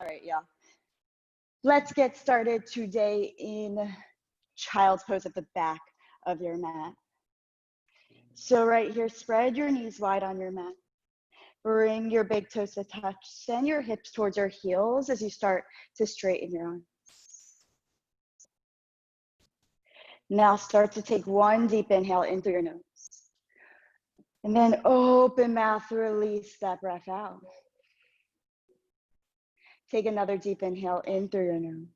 right, yeah. Let's get started today in child's pose at the back of your mat. So right here, spread your knees wide on your mat. Bring your big toes to touch. Send your hips towards your heels as you start to straighten your arms. Now start to take one deep inhale in through your nose. And then open mouth, release that breath out. Take another deep inhale in through your nose.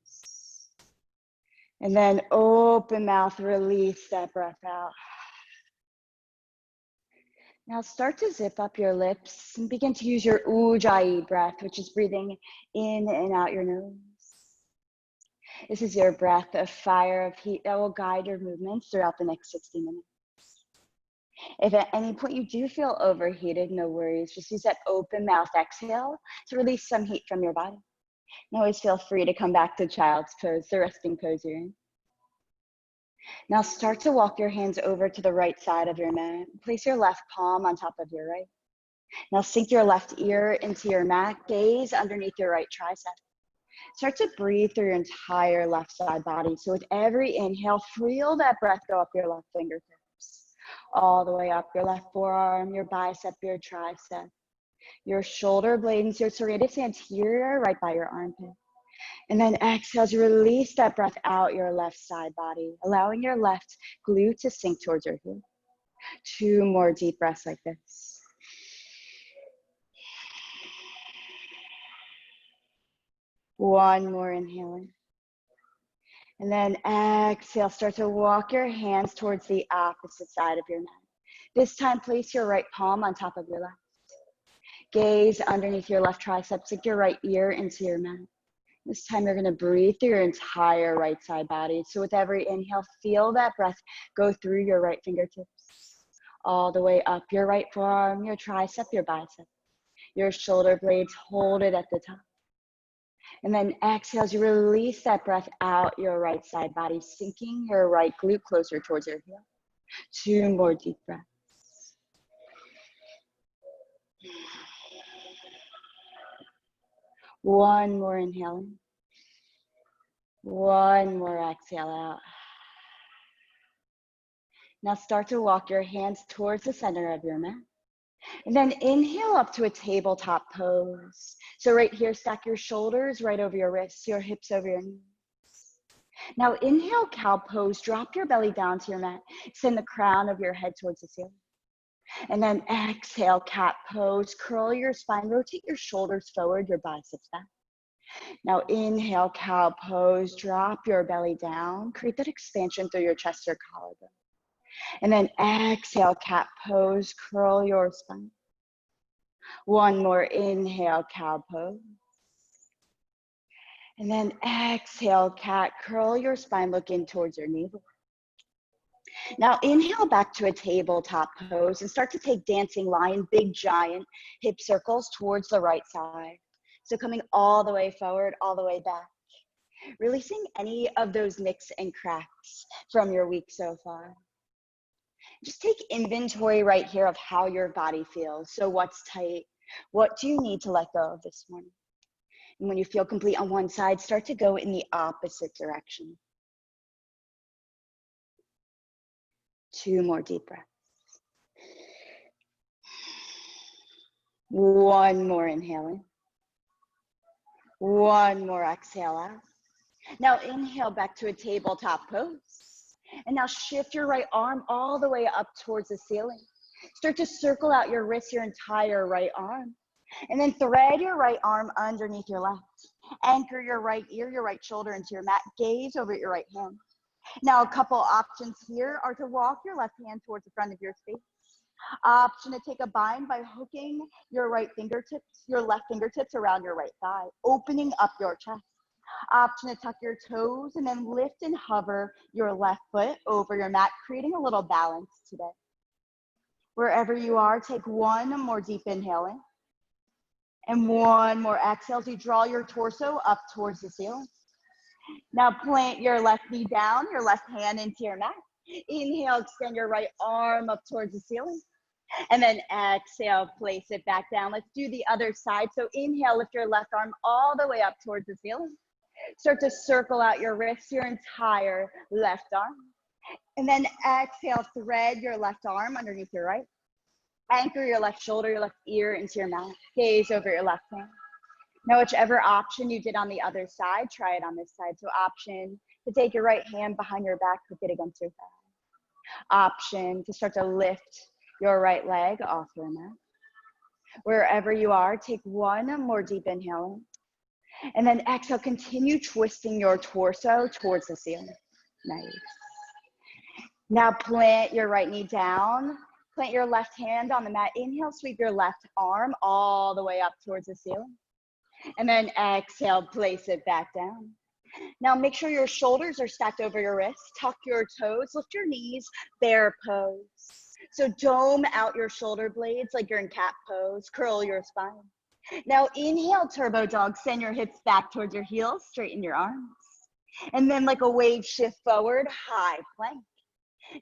And then open mouth, release that breath out. Now start to zip up your lips and begin to use your Ujjayi breath, which is breathing in and out your nose. This is your breath of fire, of heat that will guide your movements throughout the next 60 minutes. If at any point you do feel overheated, no worries. Just use that open mouth exhale to release some heat from your body. And always feel free to come back to child's pose, the resting pose you're in. Now start to walk your hands over to the right side of your mat. Place your left palm on top of your right. Now sink your left ear into your mat. Gaze underneath your right tricep. Start to breathe through your entire left side body. So with every inhale, feel that breath go up your left fingertips. All the way up your left forearm, your bicep, your tricep, your shoulder blades, your serratus anterior right by your armpit. And then exhale as you release that breath out your left side body, allowing your left glute to sink towards your heel. 2 more deep breaths like this. One more inhaling. And then exhale, start to walk your hands towards the opposite side of your mat. This time, place your right palm on top of your left. Gaze underneath your left tricep, sink your right ear into your mat. This time you're gonna breathe through your entire right side body. So with every inhale, feel that breath go through your right fingertips, all the way up your right forearm, your tricep, your bicep, your shoulder blades, hold it at the top. And then exhale as you release that breath out your right side body, sinking your right glute closer towards your heel. 2 more deep breaths. One more inhaling. One more exhale out. Now start to walk your hands towards the center of your mat. And then inhale up to a tabletop pose. So right here, stack your shoulders right over your wrists, your hips over your knees. Now inhale, cow pose. Drop your belly down to your mat. Send the crown of your head towards the ceiling. And then exhale, cat pose. Curl your spine, rotate your shoulders forward, your biceps back. Now inhale, cow pose. Drop your belly down. Create that expansion through your chest or collarbone. And then exhale, cat pose. Curl your spine. One more inhale, cow pose. And then exhale, cat. Curl your spine, look in towards your navel. Now inhale back to a tabletop pose and start to take dancing lion, big giant hip circles towards the right side. So coming all the way forward, all the way back. Releasing any of those nicks and cracks from your week so far. Just take inventory right here of how your body feels. So what's tight? What do you need to let go of this morning? And when you feel complete on one side, start to go in the opposite direction. 2 more deep breaths. One more inhaling. One more exhale out. Now inhale back to a tabletop pose. And now shift your right arm all the way up towards the ceiling. Start to circle out your wrist, your entire right arm. And then thread your right arm underneath your left. Anchor your right ear, your right shoulder into your mat. Gaze over at your right hand. Now a couple options here are to walk your left hand towards the front of your space. Option to take a bind by hooking your right fingertips, your left fingertips around your right thigh, opening up your chest. Option to tuck your toes and then lift and hover your left foot over your mat, creating a little balance today. Wherever you are, take one more deep inhale in. And one more exhale as you draw your torso up towards the ceiling. Now plant your left knee down, your left hand into your mat. Inhale, extend your right arm up towards the ceiling. And then exhale, place it back down. Let's do the other side. So inhale, lift your left arm all the way up towards the ceiling. Start to circle out your wrists, your entire left arm. And then exhale, thread your left arm underneath your right. Anchor your left shoulder, your left ear into your mat. Gaze over your left hand. Now, whichever option you did on the other side, try it on this side. So option to take your right hand behind your back, hook it against your thigh. Option to start to lift your right leg off your mat. Wherever you are, take one more deep inhale. And then exhale, continue twisting your torso towards the ceiling. Nice. Now plant your right knee down. Plant your left hand on the mat. Inhale, sweep your left arm all the way up towards the ceiling. And then exhale, place it back down. Now make sure your shoulders are stacked over your wrists. Tuck your toes, lift your knees, bear pose. So dome out your shoulder blades like you're in cat pose. Curl your spine. Now inhale, turbo dog. Send your hips back towards your heels. Straighten your arms. And then like a wave, shift forward, high plank.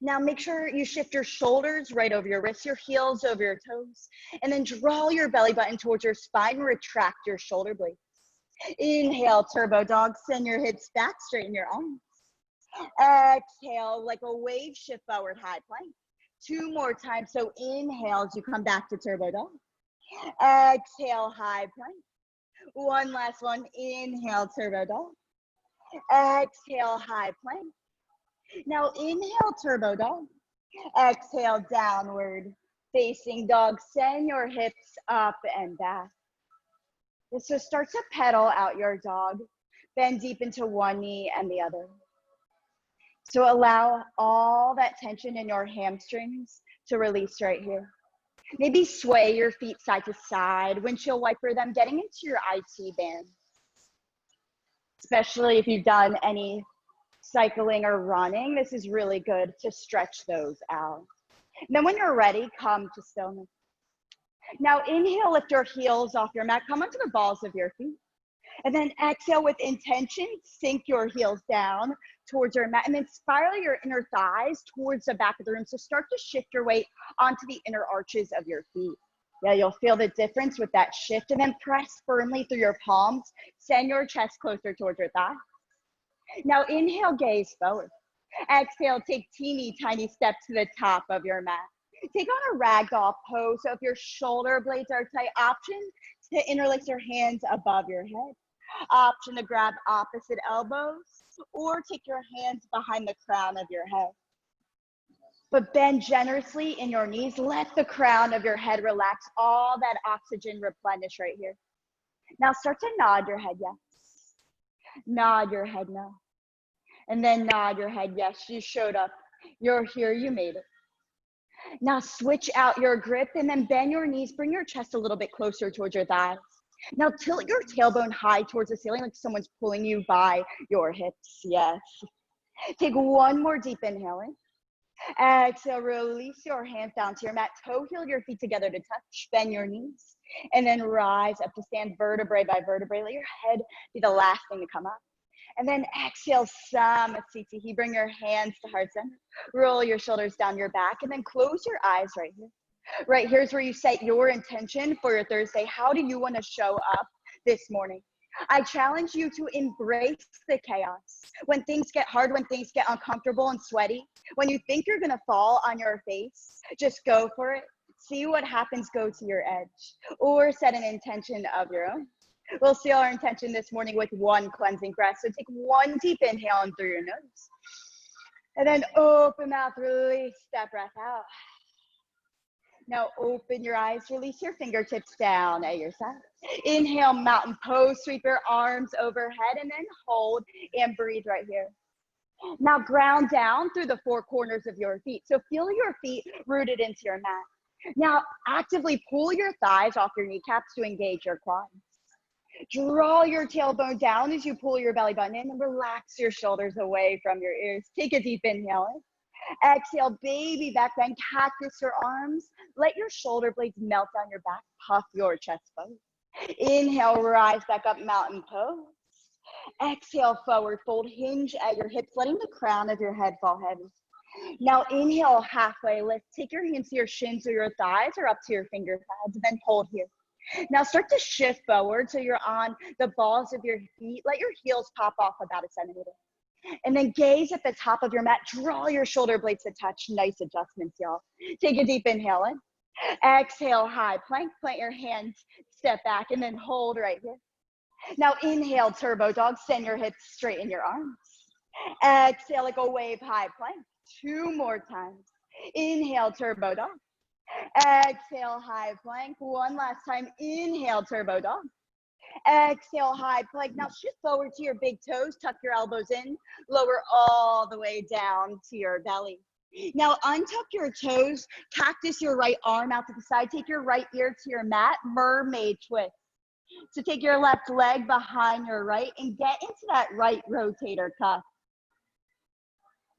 Now make sure you shift your shoulders right over your wrists, your heels over your toes, and then draw your belly button towards your spine and retract your shoulder blades. Inhale, turbo dog, send your hips back, straighten your arms. Exhale, like a wave, shift forward, high plank. 2 more times, so inhale as you come back to turbo dog. Exhale, high plank. 1 last one, inhale, turbo dog. Exhale, high plank. Now inhale, turbo dog. Exhale, downward facing dog. Send your hips up and back. So start to pedal out your dog. Bend deep into one knee and the other. So allow all that tension in your hamstrings to release right here. Maybe sway your feet side to side, windshield wiper them, getting into your IT band. Especially if you've done any cycling or running, this is really good to stretch those out. And then when you're ready, come to stillness. Now inhale, lift your heels off your mat, come onto the balls of your feet. And then exhale with intention, sink your heels down towards your mat, and then spiral your inner thighs towards the back of the room. So start to shift your weight onto the inner arches of your feet. Yeah, you'll feel the difference with that shift, and then press firmly through your palms. Send your chest closer towards your thighs. Now inhale, gaze forward. Exhale, take teeny tiny steps to the top of your mat. Take on a ragdoll pose. So if your shoulder blades are tight, option to interlace your hands above your head. Option to grab opposite elbows or take your hands behind the crown of your head. But bend generously in your knees. Let the crown of your head relax. All that oxygen replenish right here. Now start to nod your head yes. Nod your head no. And then nod your head yes, you showed up. You're here, you made it. Now switch out your grip and then bend your knees. Bring your chest a little bit closer towards your thighs. Now tilt your tailbone high towards the ceiling like someone's pulling you by your hips. Yes. Take one more deep inhale in. Exhale, release your hands down to your mat. Toe heel your feet together to touch. Bend your knees. And then rise up to stand vertebrae by vertebrae. Let your head be the last thing to come up. And then exhale, Samasthiti. Bring your hands to heart center. Roll your shoulders down your back and then close your eyes right here. Right here's where you set your intention for your Thursday. How do you want to show up this morning? I challenge you to embrace the chaos. When things get hard, when things get uncomfortable and sweaty, when you think you're going to fall on your face, just go for it. See what happens, go to your edge, or set an intention of your own. We'll seal our intention this morning with one cleansing breath. So take one deep inhale in through your nose. And then open mouth, release that breath out. Now open your eyes, release your fingertips down at your side. Inhale, mountain pose, sweep your arms overhead and then hold and breathe right here. Now ground down through the 4 corners of your feet. So feel your feet rooted into your mat. Now actively pull your thighs off your kneecaps to engage your quads. Draw your tailbone down as you pull your belly button in and relax your shoulders away from your ears. Take a deep inhale in. Exhale, baby back bend, cactus your arms. Let your shoulder blades melt down your back, puff your chest forward. Inhale, rise back up, mountain pose. Exhale, forward fold, hinge at your hips, letting the crown of your head fall heavy. Now inhale, halfway lift. Take your hands to your shins or your thighs or up to your finger pads, then hold here. Now start to shift forward so you're on the balls of your feet. Let your heels pop off about a centimeter. And then gaze at the top of your mat. Draw your shoulder blades to touch. Nice adjustments, y'all. Take a deep inhale in. Exhale, high plank. Plant your hands, step back, and then hold right here. Now inhale, turbo dog. Send your hips straight in your arms. Exhale, like a wave, high plank. 2 more times. Inhale, turbo dog. Exhale, high plank. 1 last time. Inhale, turbo dog. Exhale, high plank. Now shift forward to your big toes. Tuck your elbows in. Lower all the way down to your belly. Now untuck your toes. Cactus your right arm out to the side. Take your right ear to your mat. Mermaid twist. So take your left leg behind your right and get into that right rotator cuff.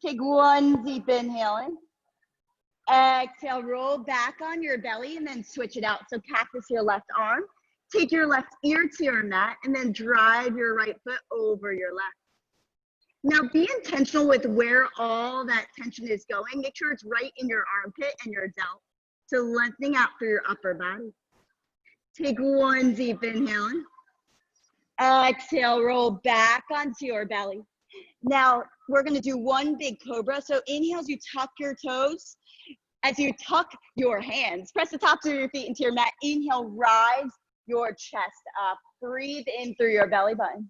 Take 1 deep inhale in. Exhale, roll back on your belly and then switch it out. So cactus your left arm. Take your left ear to your mat and then drive your right foot over your left. Now be intentional with where all that tension is going. Make sure it's right in your armpit and your delt. So lengthening out through your upper body. Take 1 deep inhale in. Exhale, roll back onto your belly. Now we're gonna do 1 big cobra. So inhale as you tuck your toes. As you tuck your hands, press the tops of your feet into your mat. Inhale, rise your chest up. Breathe in through your belly button.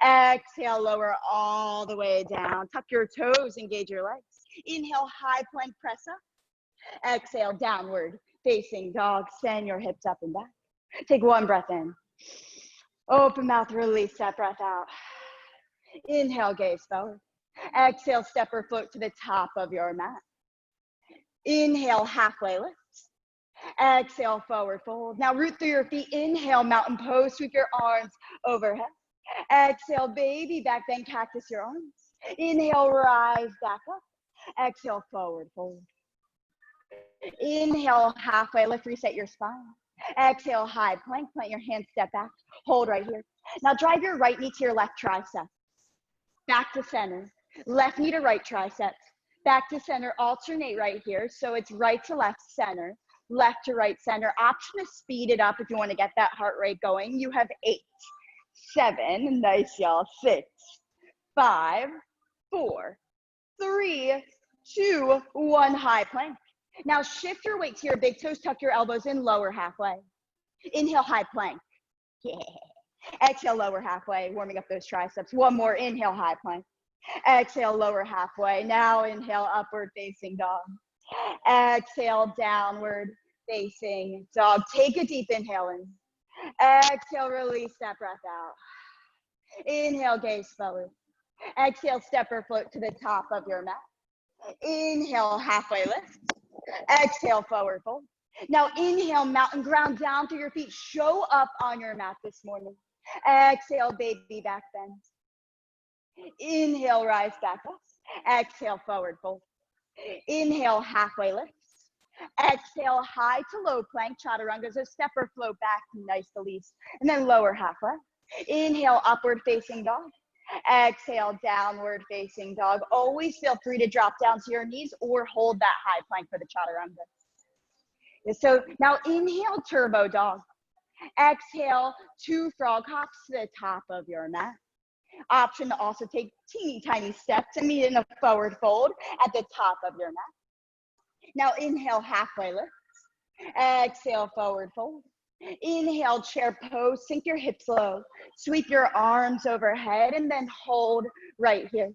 Exhale, lower all the way down. Tuck your toes, engage your legs. Inhale, high plank, press up. Exhale, downward facing dog. Send your hips up and back. Take 1 breath in. Open mouth, release that breath out. Inhale, gaze forward. Exhale, step or float to the top of your mat. Inhale, halfway lift. Exhale, forward fold. Now root through your feet. Inhale, mountain pose. Sweep your arms overhead. Exhale, baby back bend, cactus your arms. Inhale, rise back up. Exhale, forward fold. Inhale, halfway lift, reset your spine. Exhale, high plank, plant your hands, step back. Hold right here. Now drive your right knee to your left tricep. Back to center. Left knee to right tricep. Back to center, alternate right here. So it's right to left center, left to right center. Option to speed it up if you want to get that heart rate going. You have 8, 7, nice y'all, 6, 5, 4, 3, 2, 1, high plank. Now shift your weight to your big toes, tuck your elbows in, lower halfway. Inhale, high plank. Yeah. Exhale, lower halfway, warming up those triceps. 1 more, inhale, high plank. Exhale, lower halfway. Now inhale, upward facing dog. Exhale, downward facing dog. Take a deep inhale in. Exhale, release that breath out. Inhale, gaze forward. Exhale, step or float to the top of your mat. Inhale, halfway lift. Exhale, forward fold. Now inhale, mountain ground down through your feet. Show up on your mat this morning. Exhale, baby back bend. Inhale, rise back up. Exhale, forward fold. Inhale, halfway lift. Exhale, high to low plank, chaturanga. So step or float back, nice release. And then lower halfway. Inhale, upward facing dog. Exhale, downward facing dog. Always feel free to drop down to your knees or hold that high plank for the chaturanga. So now inhale, turbo dog. Exhale, 2 frog hops to the top of your mat. Option to also take teeny tiny steps and meet in a forward fold at the top of your mat. Now inhale, halfway lift. Exhale, forward fold. Inhale, chair pose, sink your hips low. Sweep your arms overhead and then hold right here.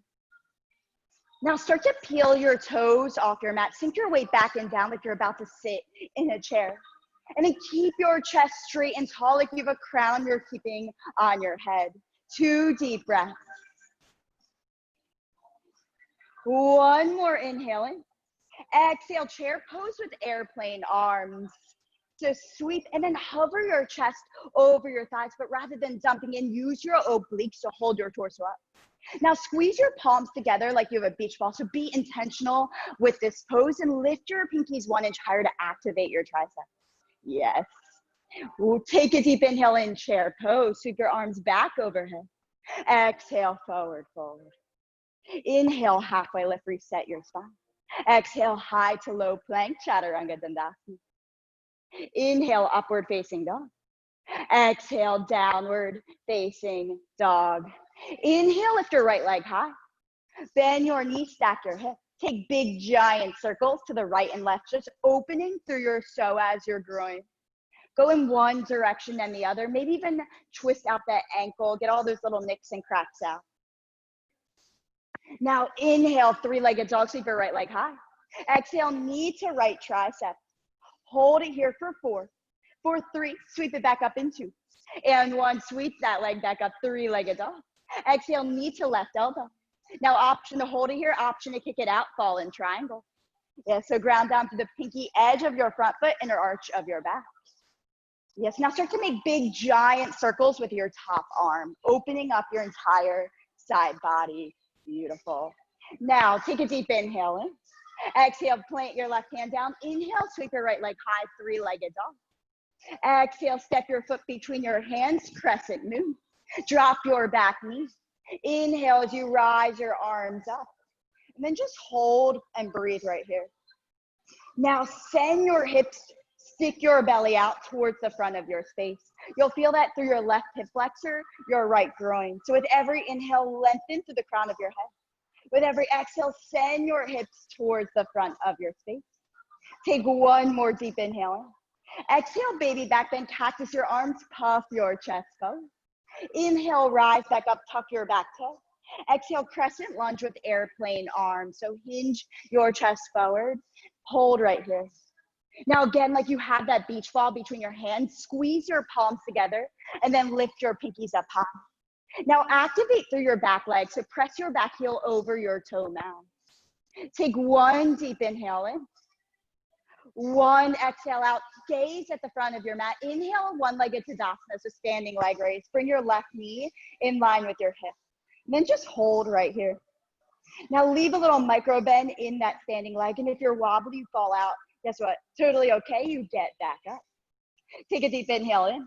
Now start to peel your toes off your mat. Sink your weight back and down like you're about to sit in a chair. And then keep your chest straight and tall like you have a crown you're keeping on your head. 2 deep breaths. 1 more inhaling. Exhale, chair pose with airplane arms. So sweep and then hover your chest over your thighs, but rather than dumping in, use your obliques to hold your torso up. Now squeeze your palms together like you have a beach ball. So be intentional with this pose and lift your pinkies 1 inch higher to activate your triceps. Yes. We'll take a deep inhale in, chair pose. Sweep your arms back overhead. Exhale, forward fold. Inhale, halfway lift, reset your spine. Exhale, high to low plank, chaturanga dandasana. Inhale, upward facing dog. Exhale, downward facing dog. Inhale, lift your right leg high. Bend your knee, stack your hip. Take big giant circles to the right and left, just opening through your psoas, your groin. Go in one direction and the other, maybe even twist out that ankle, get all those little nicks and cracks out. Now inhale, three-legged dog, sweep your right leg high. Exhale, knee to right tricep. Hold it here for 4. For 3, sweep it back up in 2. And 1, sweep that leg back up, three-legged dog. Exhale, knee to left elbow. Now option to hold it here, option to kick it out, fall in triangle. Yeah, so ground down to the pinky edge of your front foot, inner arch of your back. Yes, now start to make big giant circles with your top arm, opening up your entire side body. Beautiful. Now take a deep inhale in. Exhale, plant your left hand down. Inhale, sweep your right leg high, three-legged dog. Exhale, step your foot between your hands, crescent moon. Drop your back knee. Inhale as you rise your arms up. And then just hold and breathe right here. Now send your hips, stick your belly out towards the front of your space. You'll feel that through your left hip flexor, your right groin. So with every inhale, lengthen through the crown of your head. With every exhale, send your hips towards the front of your space. Take one more deep inhale. Exhale, baby back bend, cactus your arms, puff your chest forward. Inhale, rise back up, tuck your back toe. Exhale, crescent lunge with airplane arms. So hinge your chest forward, hold right here. Now again, like you have that beach ball between your hands, squeeze your palms together and then lift your pinkies up high. Now activate through your back leg. So press your back heel over your toe mound. Take one deep inhale in. One exhale out. Gaze at the front of your mat. Inhale, one-legged Tadasana, so standing leg raise. Bring your left knee in line with your hip. And then just hold right here. Now leave a little micro bend in that standing leg. And if you're wobbly, you fall out. Guess what? Totally okay. You get back up. Take a deep inhale in.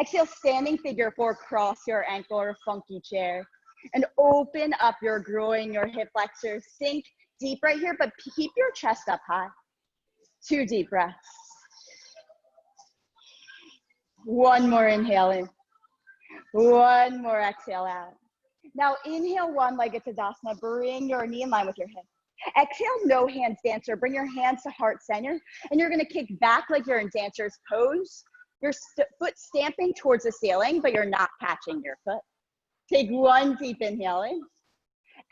Exhale, standing figure 4, cross your ankle or funky chair. And open up your groin, your hip flexors. Sink deep right here, but keep your chest up high. 2 deep breaths. One more inhale in. One more exhale out. Now inhale, one-legged Tadasana. Bring your knee in line with your hip. Exhale, no hands dancer. Bring your hands to heart center. And you're gonna kick back like you're in dancer's pose. Your foot stamping towards the ceiling, but you're not catching your foot. Take one deep inhale in.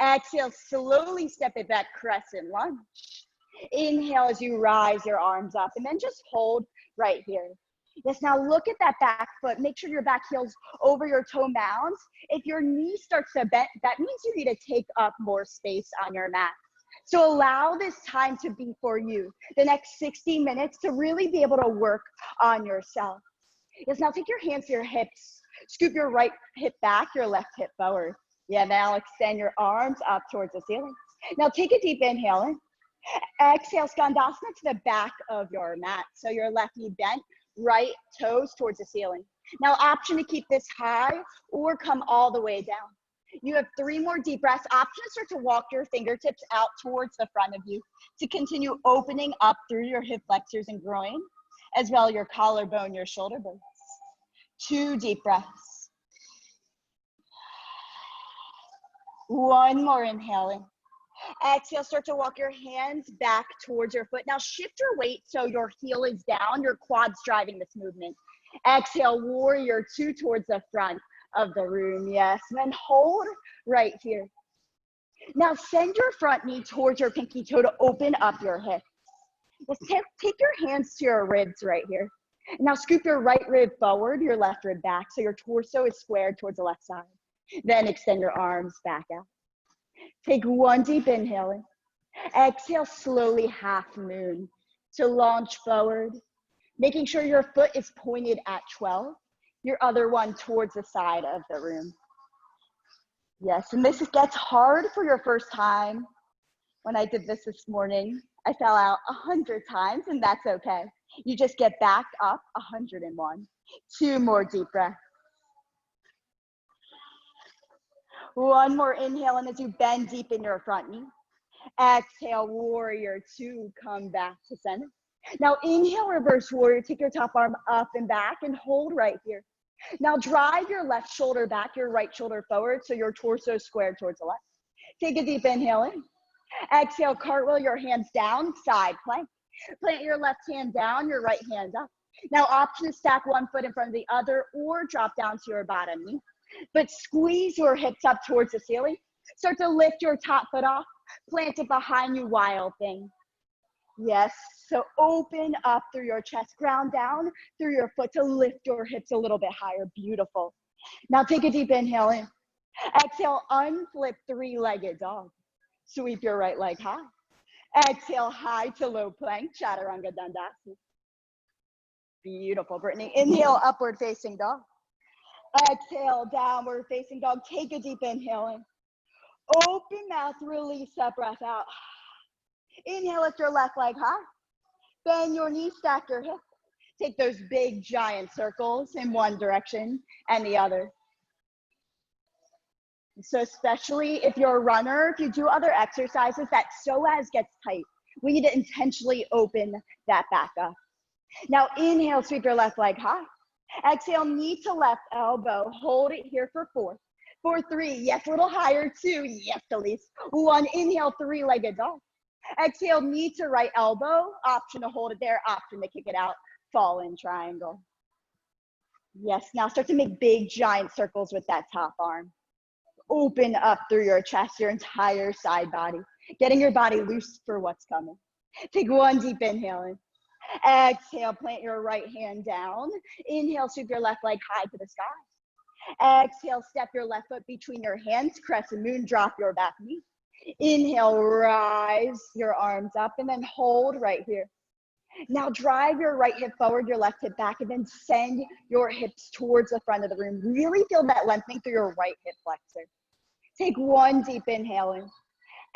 Exhale, slowly step it back, crescent lunge. Inhale as you rise your arms up, and then just hold right here. Yes, now look at that back foot. Make sure your back heel's over your toe mounds. If your knee starts to bend, that means you need to take up more space on your mat. So allow this time to be for you, the next 60 minutes to really be able to work on yourself. Yes, now take your hands to your hips. Scoop your right hip back, your left hip forward. Yeah, now extend your arms up towards the ceiling. Now take a deep inhale in. Exhale, Skandasana to the back of your mat. So your left knee bent, right toes towards the ceiling. Now option to keep this high or come all the way down. You have 3 more deep breaths. Option to start to walk your fingertips out towards the front of you to continue opening up through your hip flexors and groin, as well your collarbone, your shoulder blades. 2 deep breaths. One more inhale in. Exhale, start to walk your hands back towards your foot. Now shift your weight so your heel is down, your quads driving this movement. Exhale, warrior 2 towards the front of the room. Yes, and then hold right here. Now send your front knee towards your pinky toe to open up your hips. Take your hands to your ribs right here. Now scoop your right rib forward, your left rib back, so your torso is squared towards the left side. Then extend your arms back out. Take one deep inhale in. Exhale, slowly half moon to launch forward, making sure your foot is pointed at 12, your other one towards the side of the room. Yes, and this gets hard for your first time. When I did this morning, I fell out 100 times, and that's okay. You just get back up 101. 2 more deep breaths. One more inhale, and as you bend deep in your front knee. Exhale, warrior two, come back to center. Now inhale, reverse warrior, take your top arm up and back and hold right here. Now drive your left shoulder back, your right shoulder forward, so your torso squared towards the left. Take a deep inhale in. Exhale, cartwheel your hands down, side plank. Plant your left hand down, your right hand up. Now option to stack one foot in front of the other or drop down to your bottom knee. But squeeze your hips up towards the ceiling. Start to lift your top foot off. Plant it behind you, wild thing. Yes, so open up through your chest, ground down through your foot to lift your hips a little bit higher. Beautiful. Now take a deep inhale in. Exhale, unflip three-legged dog. Sweep your right leg high. Exhale, high to low plank, Chaturanga Dandasana. Beautiful, Brittany. Inhale, upward facing dog. Exhale, downward facing dog. Take a deep inhale in. Open mouth, release that breath out. Inhale, lift your left leg high. Bend your knees, stack your hip. Take those big giant circles in one direction and the other. So especially if you're a runner, if you do other exercises, that psoas gets tight. We need to intentionally open that back up. Now inhale, sweep your left leg high. Exhale, knee to left elbow. Hold it here for 4. For 3, yes, a little higher. 2, yes, Elise. 1, inhale, three-legged dog. Exhale, knee to right elbow. Option to hold it there, option to kick it out. Fall in triangle. Yes, now start to make big giant circles with that top arm. Open up through your chest, your entire side body. Getting your body loose for what's coming. Take one deep inhale in. Exhale, plant your right hand down. Inhale, sweep your left leg high to the sky. Exhale, step your left foot between your hands, crescent moon, drop your back knee. Inhale, rise your arms up and then hold right here. Now drive your right hip forward, your left hip back, and then send your hips towards the front of the room. Really feel that lengthening through your right hip flexor. Take one deep inhale in.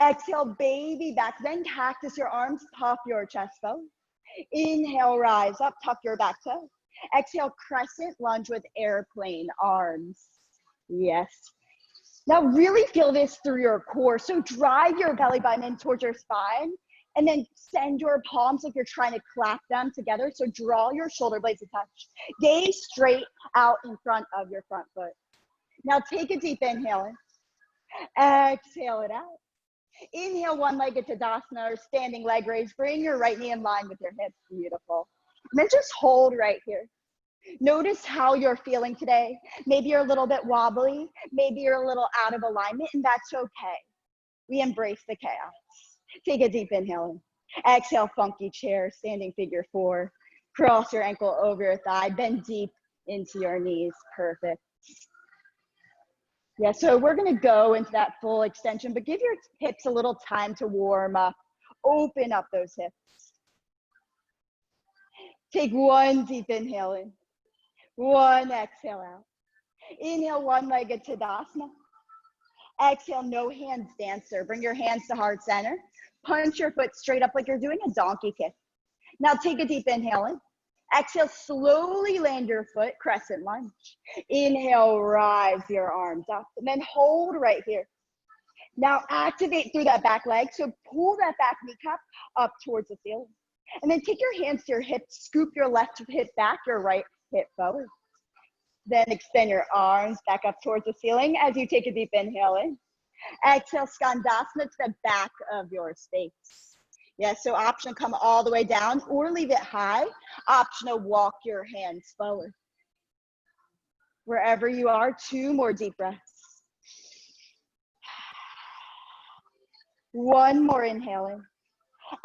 Exhale, baby back, then cactus your arms, puff your chest forward. Inhale, rise up, tuck your back toe. Exhale, crescent lunge with airplane arms. Yes. Now really feel this through your core. So drive your belly button in towards your spine and then send your palms like you're trying to clap them together. So draw your shoulder blades to touch. Gaze straight out in front of your front foot. Now take a deep inhale in. Exhale it out. Inhale, one-legged Tadasana or standing leg raise. Bring your right knee in line with your hips. Beautiful. And then just hold right here. Notice how you're feeling today. Maybe you're a little bit wobbly. Maybe you're a little out of alignment, and that's okay. We embrace the chaos. Take a deep inhale in. Exhale, funky chair, standing figure 4. Cross your ankle over your thigh. Bend deep into your knees. Perfect. Yeah, so we're gonna go into that full extension, but give your hips a little time to warm up. Open up those hips. Take one deep inhale in. One exhale out. Inhale, one-legged Tadasana. Exhale, no hands dancer. Bring your hands to heart center. Punch your foot straight up like you're doing a donkey kick. Now take a deep inhale in. Exhale, slowly land your foot, crescent lunge. Inhale, rise your arms up, and then hold right here. Now activate through that back leg, so pull that back kneecap up towards the ceiling. And then take your hands to your hips, scoop your left hip back, your right hip forward. Then extend your arms back up towards the ceiling as you take a deep inhale in. Exhale, Skandasana to the back of your space. Yes, so option come all the way down or leave it high. Optional walk your hands forward. Wherever you are, 2 more deep breaths. One more inhale in.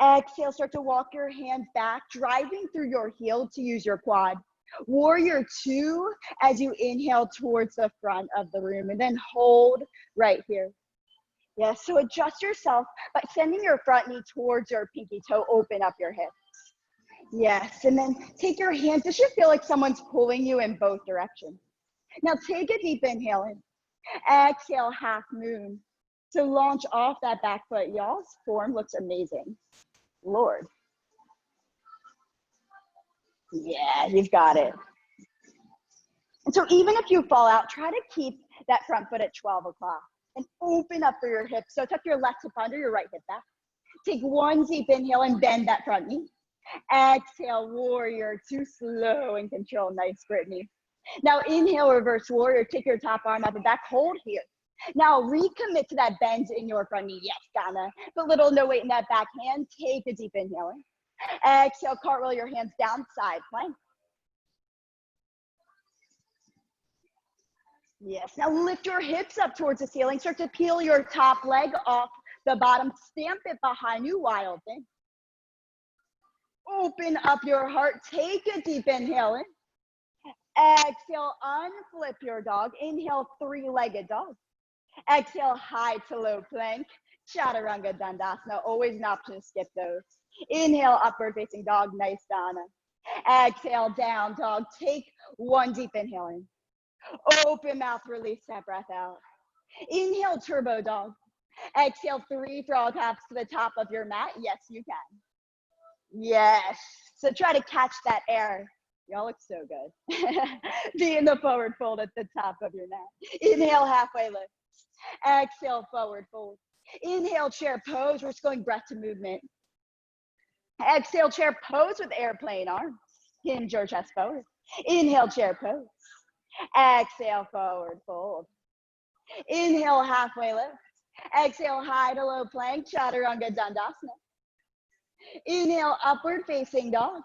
Exhale, start to walk your hands back, driving through your heel to use your quad. Warrior 2 as you inhale towards the front of the room and then hold right here. Yes, so adjust yourself by sending your front knee towards your pinky toe, open up your hips. Yes, and then take your hands, this should feel like someone's pulling you in both directions. Now take a deep inhale in. Exhale, half moon. So launch off that back foot. Y'all's form looks amazing. Lord. Yeah, you've got it. And so even if you fall out, try to keep that front foot at 12 o'clock and open up through your hips. So tuck your left hip under, your right hip back. Take one deep inhale and bend that front knee. Exhale, warrior two, slow and control. Nice, Brittany. Now inhale, reverse warrior. Take your top arm up and back, hold here. Now recommit to that bend in your front knee. Yes, Donna. But little no weight in that back hand. Take a deep inhale in. Exhale, cartwheel your hands down, side plank. Yes, now lift your hips up towards the ceiling. Start to peel your top leg off the bottom. Stamp it behind you, wild thing. Open up your heart. Take a deep inhale in. Exhale, unflip your dog. Inhale, three-legged dog. Exhale, high to low plank. Chaturanga Dandasana. Always an option to skip those. Inhale, upward facing dog. Nice, Donna. Exhale, down dog. Take one deep inhale in. Open mouth, release that breath out. Inhale, turbo dog. Exhale, three frog hops to the top of your mat. Yes, you can. Yes. So try to catch that air. Y'all look so good. Be in the forward fold at the top of your mat. Inhale, halfway lift. Exhale, forward fold. Inhale, chair pose. We're just going breath to movement. Exhale, chair pose with airplane arms. Hinge your chest forward. Inhale, chair pose. Exhale, forward fold. Inhale, halfway lift. Exhale, high to low plank, Chaturanga Dandasana. Inhale, upward facing dog.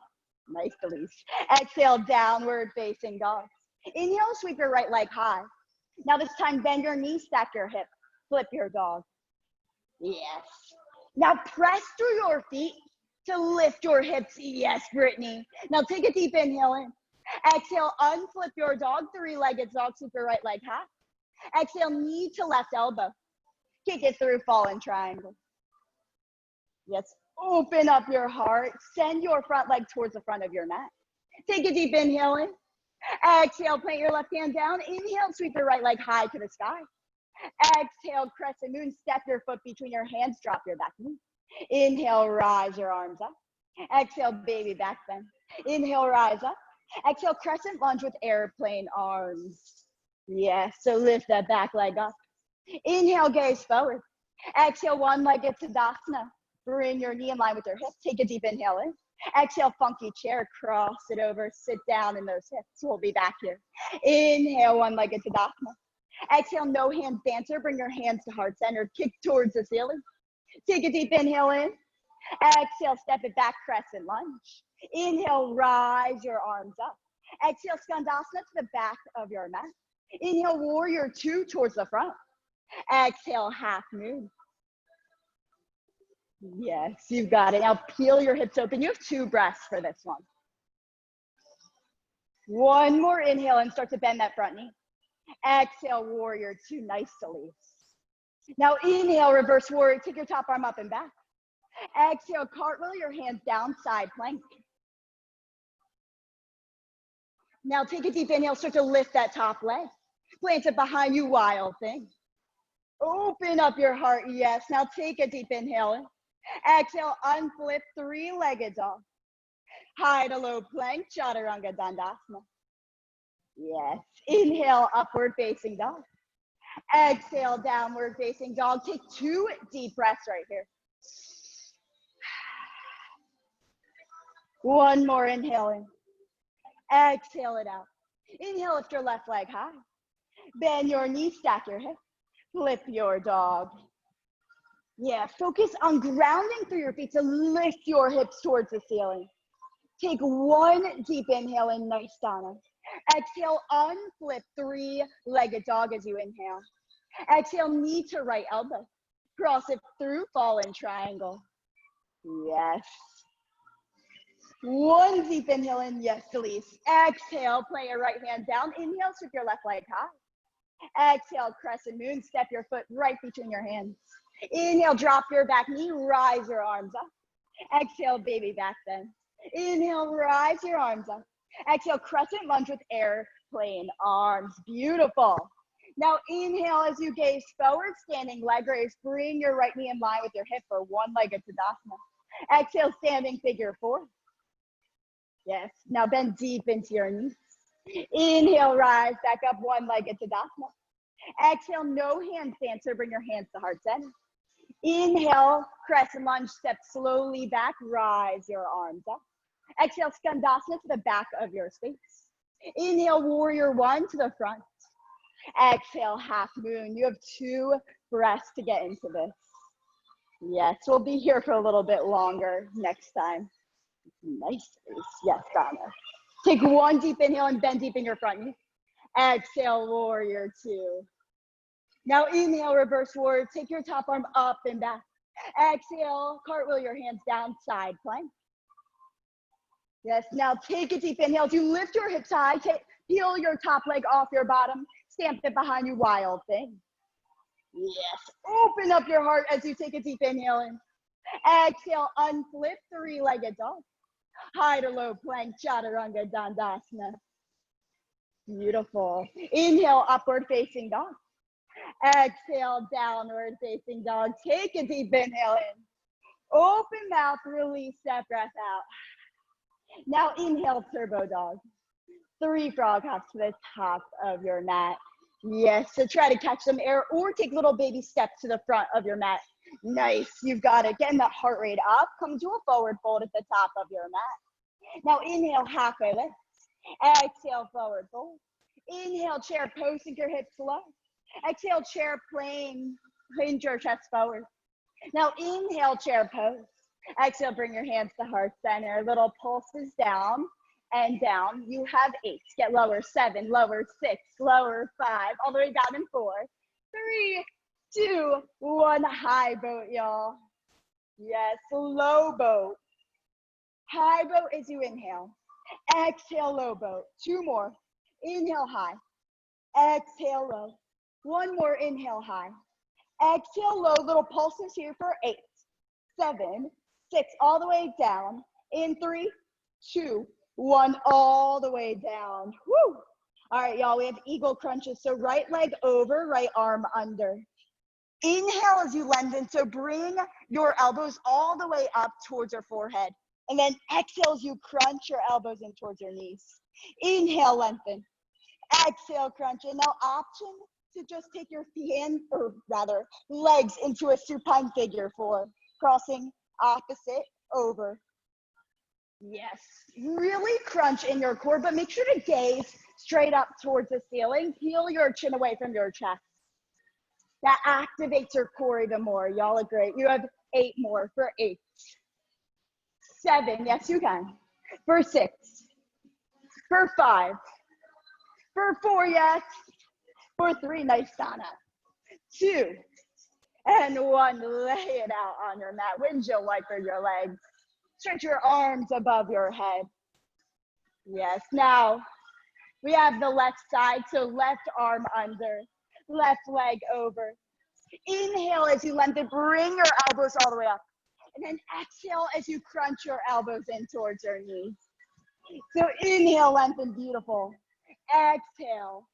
Nice, Elise. Exhale, downward facing dog. Inhale, sweep your right leg high. Now this time, bend your knee, stack your hip, flip your dog. Yes. Now press through your feet to lift your hips. Yes, Brittany. Now take a deep inhale in. Exhale, unflip your dog, three-legged dog, sweep your right leg high. Exhale, knee to left elbow. Kick it through, fallen triangle. Yes, open up your heart. Send your front leg towards the front of your mat. Take a deep inhale in. Exhale, plant your left hand down. Inhale, sweep your right leg high to the sky. Exhale, crescent moon, step your foot between your hands, drop your back knee. Inhale, rise your arms up. Exhale, baby back bend. Inhale, rise up. Exhale, crescent lunge with airplane arms. Yes, so lift that back leg up. Inhale, gaze forward. Exhale, one-legged Tadasana. Bring your knee in line with your hip. Take a deep inhale in. Exhale, funky chair, cross it over, sit down in those hips. We'll be back here. Inhale, one-legged Tadasana. Exhale, no hands dancer. Bring your hands to heart center. Kick towards the ceiling. Take a deep inhale in. Exhale, step it back, crescent lunge. Inhale, rise your arms up. Exhale, Skandasana to the back of your mat. Inhale, warrior two towards the front. Exhale, half moon. Yes, you've got it. Now peel your hips open. You have 2 breaths for this one. One more inhale and start to bend that front knee. Exhale, warrior two, nice Elise. Now inhale, reverse warrior. Take your top arm up and back. Exhale, cartwheel your hands down, side plank. Now take a deep inhale, start to lift that top leg. Plant it behind you, wild thing. Open up your heart, yes. Now take a deep inhale in. Exhale, unflip, three-legged dog. High to low plank, Chaturanga Dandasana. Yes, inhale, upward facing dog. Exhale, downward facing dog. Take 2 deep breaths right here. One more inhale in. Exhale it out. Inhale, lift your left leg high. Bend your knee, stack your hip. Flip your dog. Yeah, focus on grounding through your feet to lift your hips towards the ceiling. Take 1 deep inhale in, nice Donna. Exhale, unflip, three-legged dog as you inhale. Exhale, knee to right elbow. Cross it through, fallen triangle. Yes. 1 deep inhale in, yes, Elise. Exhale, plant your right hand down. Inhale, sweep your left leg high. Exhale, crescent moon, step your foot right between your hands. Inhale, drop your back knee, rise your arms up. Exhale, baby back bend. Inhale, rise your arms up. Exhale, crescent lunge with airplane arms. Beautiful. Now inhale as you gaze forward, standing leg raise. Bring your right knee in line with your hip for one-legged Tadasana. Exhale, standing figure 4. Yes, now bend deep into your knees. Inhale, rise back up, one-legged Tadasana. Exhale, no hands dancer. Bring your hands to heart center. Inhale, crescent lunge, step slowly back, rise your arms up. Exhale, Skandasana to the back of your space. Inhale, warrior one to the front. Exhale, half moon. You have 2 breaths to get into this. Yes, we'll be here for a little bit longer next time. Nice. Yes, Donna. Take 1 deep inhale and bend deep in your front knee. Exhale, warrior two. Now inhale, reverse warrior. Take your top arm up and back. Exhale, cartwheel your hands down, side plank. Yes, now take a deep inhale. As you lift your hips high, peel your top leg off your bottom, stamp it behind you, wild thing. Yes, open up your heart as you take a deep inhale in. Exhale, unflip, 3-legged dog. High to low plank, chaturanga dandasana. Beautiful. Inhale, upward facing dog. Exhale, downward facing dog. Take a deep inhale in. Open mouth, release that breath out. Now inhale, turbo dog. 3 frog hops to the top of your mat. Yes, so try to catch some air or take little baby steps to the front of your mat. Nice, you've got it. Getting that heart rate up. Come to a forward fold at the top of your mat. Now inhale, halfway lift. Exhale, forward fold. Inhale, chair pose, sink your hips low. Exhale, chair plane, hinge your chest forward. Now inhale, chair pose. Exhale, bring your hands to heart center. Little pulses down and down. You have 8. Get lower, 7, lower, 6, lower, 5, all the way down in 4, 3, 2, 1. High boat, y'all. Yes, low boat. High boat as you inhale. Exhale, low boat. 2 more. Inhale, high. Exhale, low. 1 more, inhale, high. Exhale, low. Little pulses here for 8, 7, 6, all the way down. In 3, 2, 1, all the way down. Woo! All right, y'all, we have eagle crunches. So right leg over, right arm under. Inhale as you lengthen. So bring your elbows all the way up towards your forehead. And then exhale as you crunch your elbows in towards your knees. Inhale, lengthen. Exhale, crunch. And now option to just take your hand, or rather legs into a supine figure 4. Crossing opposite over. Yes, really crunch in your core, but make sure to gaze straight up towards the ceiling. Peel your chin away from your chest. That activates your core even more. Y'all are great. You have 8 more for 8. 7, yes you can. For 6. For 5. For 4, yes. For 3, nice Donna. 2. And 1, lay it out on your mat. Windshield wiper your legs. Stretch your arms above your head. Yes, now we have the left side, so left arm under, left leg over. Inhale as you lengthen, bring your elbows all the way up. And then exhale as you crunch your elbows in towards your knees. So inhale, lengthen, beautiful. Exhale.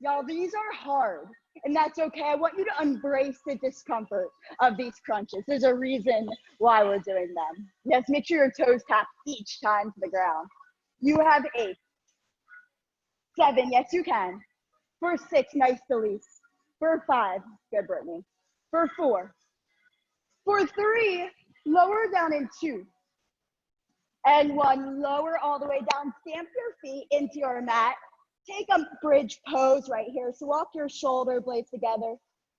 Y'all, these are hard, and that's okay. I want you to embrace the discomfort of these crunches. There's a reason why we're doing them. Yes, make sure your toes tap each time to the ground. You have 8. 7, yes you can. For 6, nice Elise. For 5, good Brittany. For 4. For 3, lower down in 2. And 1, lower all the way down. Stamp your feet into your mat. Take a bridge pose right here. So walk your shoulder blades together.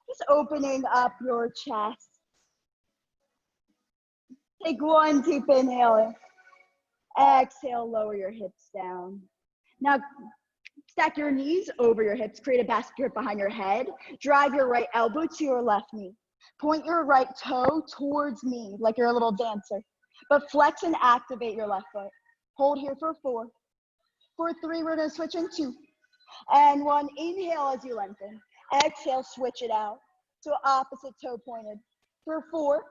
Just opening up your chest. Take 1 deep inhale in. Exhale, lower your hips down. Now, stack your knees over your hips. Create a basket grip behind your head. Drive your right elbow to your left knee. Point your right toe towards me like you're a little dancer. But flex and activate your left foot. Hold here for 4. For 3, we're going to switch in 2. And 1, inhale as you lengthen. Exhale, switch it out. So opposite toe pointed. For 4.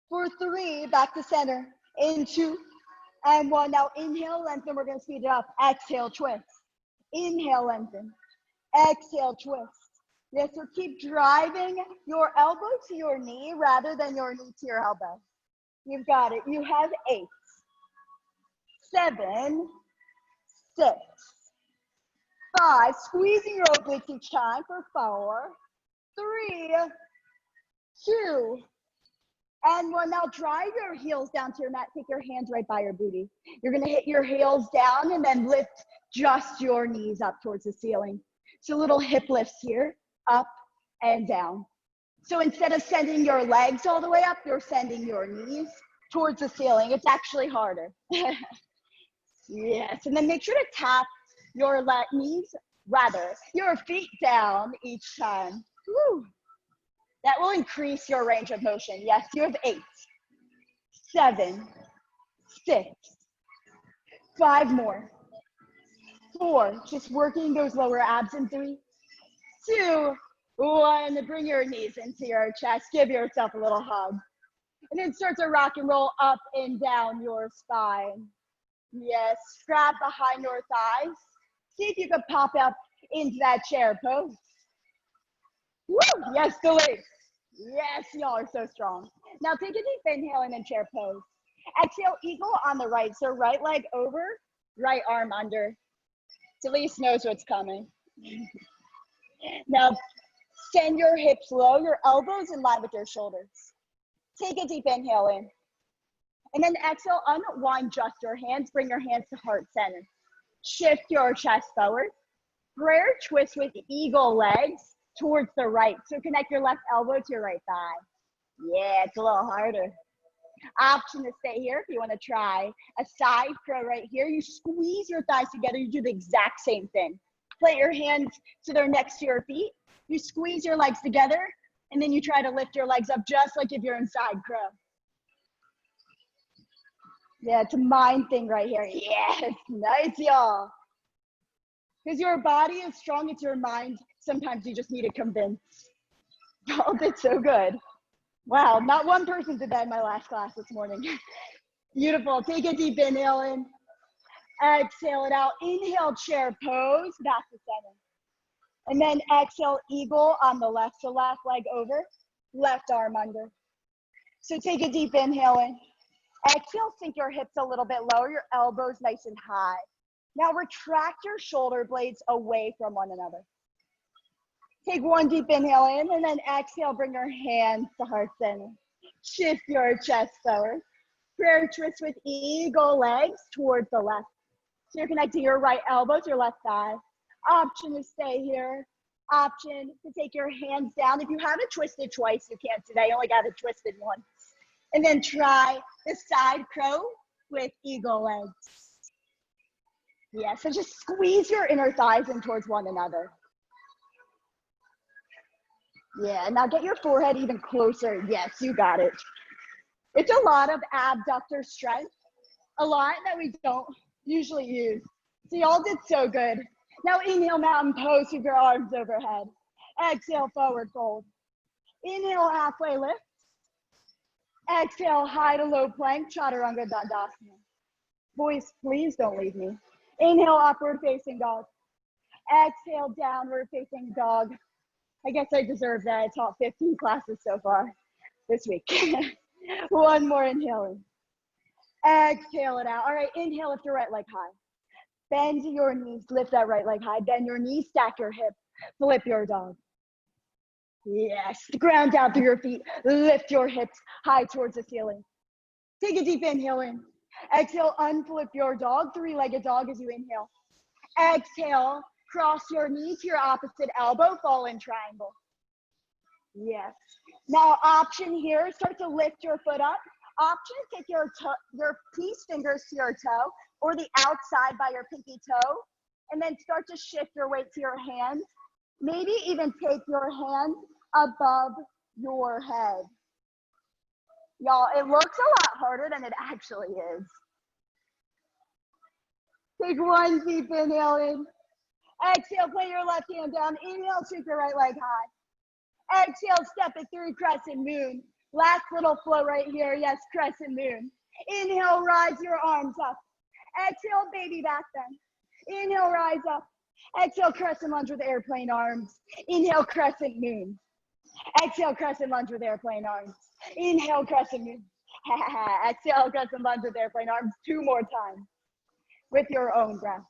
For 3, back to center. In 2. And 1, now inhale, lengthen. We're going to speed it up. Exhale, twist. Inhale, lengthen. Exhale, twist. Yes, so keep driving your elbow to your knee rather than your knee to your elbow. You've got it. You have 8. 7, 6, 5. Squeezing your obliques each time for 4, 3, 2, and 1. Now drive your heels down to your mat. Take your hands right by your booty. You're gonna hit your heels down and then lift just your knees up towards the ceiling. So little hip lifts here, up and down. So instead of sending your legs all the way up, you're sending your knees towards the ceiling. It's actually harder. Yes, and then make sure to tap your your feet down each time. Woo. That will increase your range of motion. Yes, you have 8, 7, 6, 5 more, 4, just working those lower abs in 3, 2, 1, bring your knees into your chest, give yourself a little hug. And then start to rock and roll up and down your spine. Yes, grab behind your thighs. See if you can pop up into that chair pose. Woo, yes, the legs. Yes, y'all are so strong. Now take a deep inhale and then chair pose. Exhale, eagle on the right. So right leg over, right arm under. Delise knows what's coming. Now send your hips low, your elbows in line with your shoulders. Take a deep inhale in. And then exhale, unwind just your hands. Bring your hands to heart center. Shift your chest forward. Prayer twist with eagle legs towards the right. So connect your left elbow to your right thigh. Yeah, it's a little harder. Option to stay here if you want to try a side crow right here. You squeeze your thighs together. You do the exact same thing. Put your hands so they're next to your feet. You squeeze your legs together, and then you try to lift your legs up just like if you're in side crow. Yeah, it's a mind thing right here. Yes, nice, y'all. Because your body is strong, it's your mind. Sometimes you just need to convince. Y'all did so good. Wow, not one person did that in my last class this morning. Beautiful. Take a deep inhale in. Exhale it out. Inhale, chair pose, back to center. And then exhale, eagle on the left. So left leg over, left arm under. So take a deep inhale in. Exhale, sink your hips a little bit lower, your elbows nice and high. Now retract your shoulder blades away from one another. Take one deep inhale in, and then exhale, bring your hands to heart center. Shift your chest forward. Prayer twist with eagle legs towards the left. So you're connecting your right elbow to your left thigh. Option to stay here. Option to take your hands down. If you haven't twisted twice, you can't today. You only got it twisted once. And then try the side crow with eagle legs. Yeah, so just squeeze your inner thighs in towards one another. Yeah, now get your forehead even closer. Yes, you got it. It's a lot of abductor strength, a lot that we don't usually use. So y'all did so good. Now inhale, mountain pose with your arms overhead. Exhale, forward fold. Inhale, halfway lift. Exhale, high to low plank, Chaturanga Dandasana. Boys, please don't leave me. Inhale, upward facing dog. Exhale, downward facing dog. I guess I deserve that. I taught 15 classes so far this week. One more inhale in. Exhale it out. All right, inhale, lift your right leg high. Bend your knees, lift that right leg high. Bend your knees, stack your hip, flip your dog. Yes, ground down through your feet. Lift your hips high towards the ceiling. Take a deep inhale in. Exhale, unflip your dog, three-legged dog as you inhale. Exhale, cross your knee to your opposite elbow, fall in triangle. Yes. Now option here, start to lift your foot up. Option, take your peace fingers to your toe or the outside by your pinky toe, and then start to shift your weight to your hands. Maybe even take your hands above your head. Y'all, it looks a lot harder than it actually is. Take one deep inhale in. Exhale, play your left hand down. Inhale, sweep your right leg high. Exhale, step it through crescent moon. Last little flow right here. Yes, crescent moon. Inhale, rise your arms up. Exhale, baby back bend. Inhale, rise up. Exhale, crescent lunge with airplane arms. Inhale, crescent moon. Exhale, crescent lunge with airplane arms. Inhale, crescent moon. Exhale, crescent lunge with airplane arms. 2 more times with your own breath.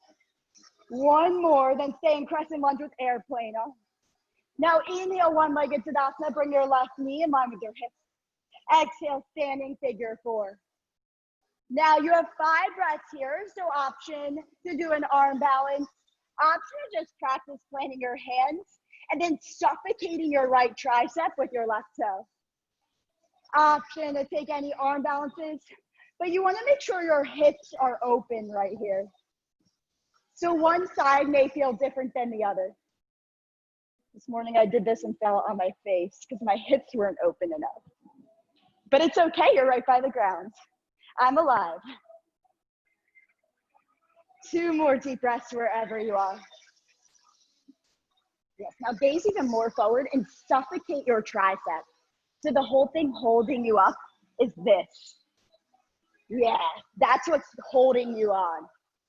1 more, then stay in crescent lunge with airplane arms. Now inhale, one-legged Tadasana. Bring your left knee in line with your hips. Exhale, standing figure four. Now you have 5 breaths here, so option to do an arm balance. Option to just practice planting your hands and then suffocating your right tricep with your left toe. Option to take any arm balances, but you want to make sure your hips are open right here. So one side may feel different than the other. This morning I did this and fell on my face because my hips weren't open enough. But it's okay, you're right by the ground. I'm alive. 2 more deep breaths wherever you are. Yes, now gaze even more forward and suffocate your tricep. So the whole thing holding you up is this. Yeah, that's what's holding you on.